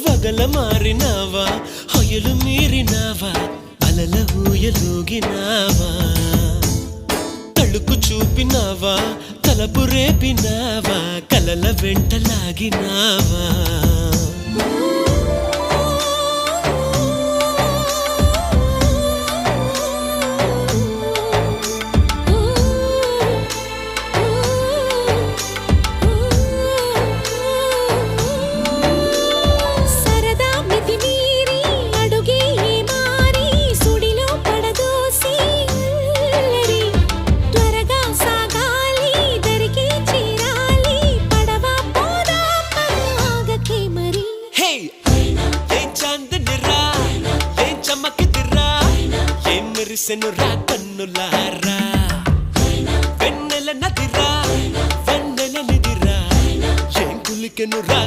వగల మారినావా హొయలు మీరినావా అలల ఊయలూగినావా తళుకు చూపినావా తలపు రేపినావా కలల వెంటలాగినావా మెరిసెనురా కన్నులారా వెన్నెల నదిరా వెన్నెల నిదిరా ఏం కులికెనురా